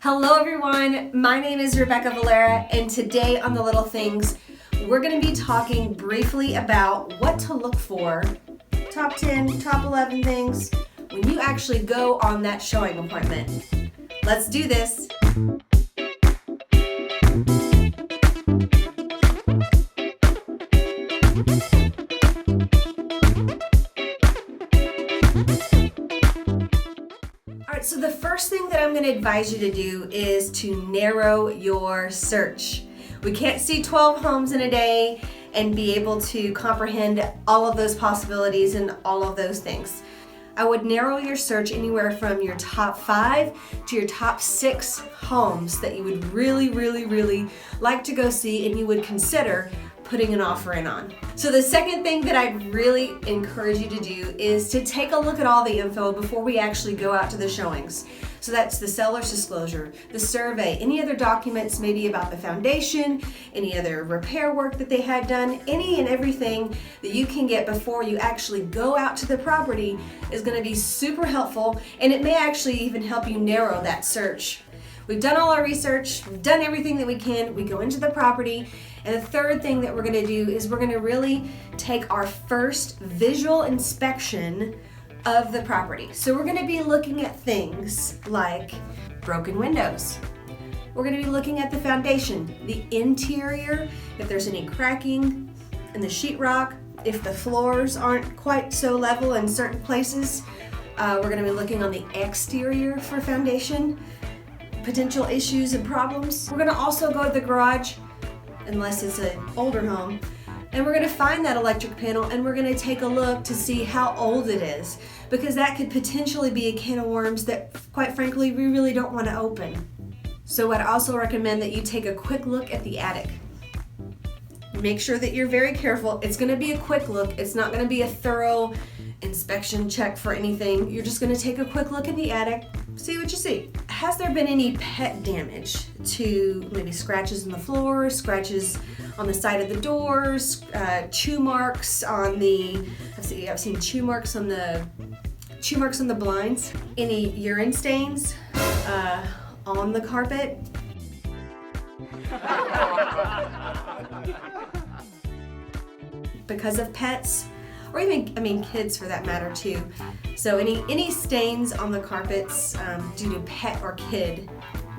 Hello everyone, my name is Rebecca Valera, and today on The Little Things, we're going to be talking briefly about what to look for, top 10, top 11 things, when you actually go on that showing appointment. Let's do this. So the first thing that I'm going to advise you to do is to narrow your search. We can't see 12 homes in a day and be able to comprehend all of those possibilities and all of those things. I would narrow your search anywhere from your top 5 to your top 6 homes that you would really like to go see and you would consider putting an offer in on. So the second thing that I'd really encourage you to do is to take a look at all the info before we actually go out to the showings. So that's the seller's disclosure, the survey, any other documents maybe about the foundation, any other repair work that they had done, any and everything that you can get before you actually go out to the property is going to be super helpful, and it may actually even help you narrow that search. We've done all our research, we've done everything that we can, we go into the property, and the third thing that we're going to do is we're going to really take our first visual inspection of the property. So we're going to be looking at things like broken windows. We're going to be looking at the foundation, the interior, if there's any cracking in the sheetrock, if the floors aren't quite so level in certain places. We're going to be looking on the exterior for foundation, potential issues and problems. We're going to also go to the garage, unless it's an older home, and we're going to find that electric panel and we're going to take a look to see how old it is, because that could potentially be a can of worms that, quite frankly, we really don't want to open. So I'd also recommend that you take a quick look at the attic. Make sure that you're very careful. It's going to be a quick look. It's not going to be a thorough inspection check for anything. You're just going to take a quick look at the attic, see what you see. Has there been any pet damage to maybe scratches on the floor, scratches on the side of the doors, chew marks on the, I've seen chew marks on the blinds, any urine stains on the carpet. Because of pets, or even kids for that matter too. So any stains on the carpets due to pet or kid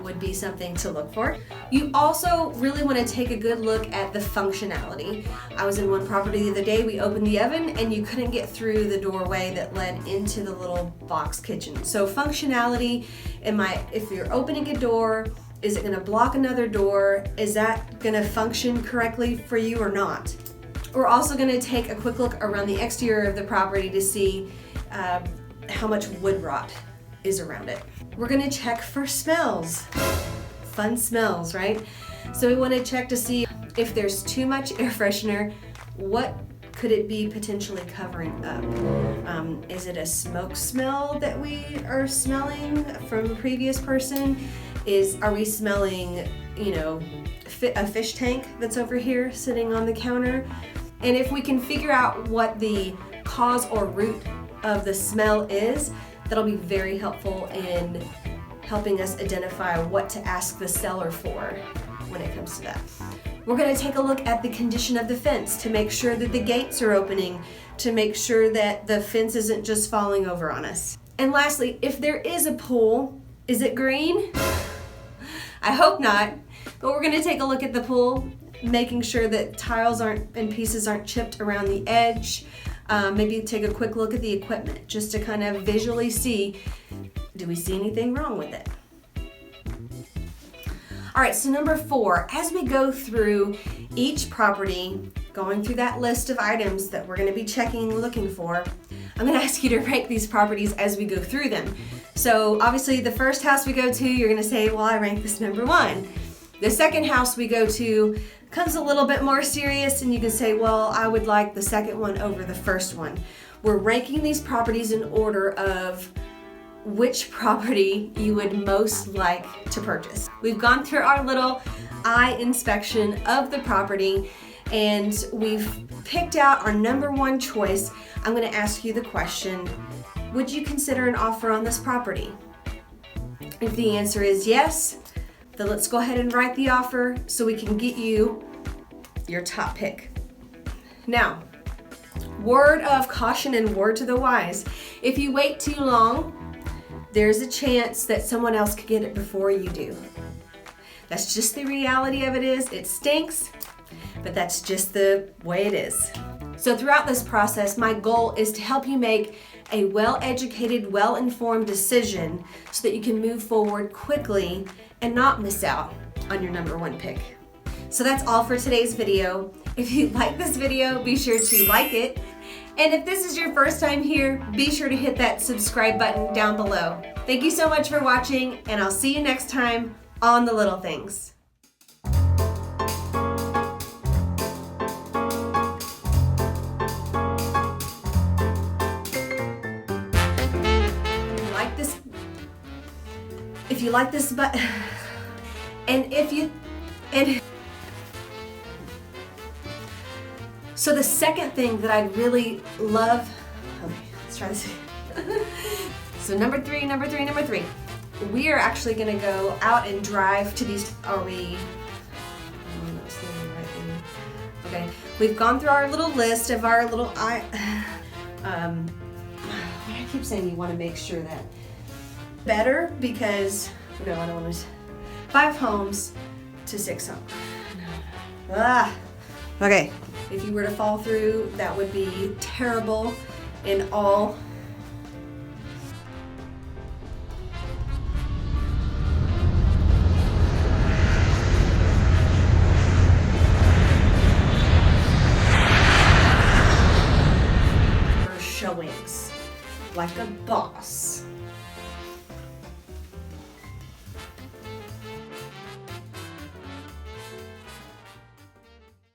would be something to look for. You also really want to take a good look at the functionality. I was in one property the other day, we opened the oven and you couldn't get through the doorway that led into the little box kitchen. So functionality, if you're opening a door, is it going to block another door? Is that going to function correctly for you or not? We're also going to take a quick look around the exterior of the property to see how much wood rot is around it. We're going to check for smells. Fun smells, right? So we want to check to see if there's too much air freshener, what could it be potentially covering up? Is it a smoke smell that we are smelling from a previous person? Are we smelling, a fish tank that's over here sitting on the counter? And if we can figure out what the cause or root of the smell is, that'll be very helpful in helping us identify what to ask the seller for when it comes to that. We're going to take a look at the condition of the fence to make sure that the gates are opening, to make sure that the fence isn't just falling over on us. And lastly, if there is a pool, is it green? I hope not, but we're going to take a look at the pool, making sure that tiles and pieces aren't chipped around the edge. Maybe take a quick look at the equipment just to kind of visually see, do we see anything wrong with it? All right, so number 4, as we go through each property, going through that list of items that we're going to be checking and looking for, I'm going to ask you to rank these properties as we go through them. So obviously the first house we go to, you're going to say, well, I rank this number 1. The second house we go to comes a little bit more serious, and you can say, well, I would like the second one over the first one. We're ranking these properties in order of which property you would most like to purchase. We've gone through our little eye inspection of the property and we've picked out our number 1 choice. I'm going to ask you the question, would you consider an offer on this property? If the answer is yes, then let's go ahead and write the offer so we can get you your top pick. Now, word of caution and word to the wise. If you wait too long, there's a chance that someone else could get it before you do. That's just the reality of it is. It stinks, but that's just the way it is. So throughout this process, my goal is to help you make a well-educated, well-informed decision so that you can move forward quickly and not miss out on your number one pick. So that's all for today's video. If you like this video, be sure to like it. And if this is your first time here, be sure to hit that subscribe button down below. Thank you so much for watching, and I'll see you next time on The Little Things. If you like this but so the second thing that I'd really love, okay, let's try this. So number three, we are actually gonna go out and drive to these, okay, we've gone through our little list of our little, I keep saying you wanna make sure that better because, no, I don't want to, 5 homes to 6 homes. No. Okay, if you were to fall through, that would be terrible in all. For showings, like a boss.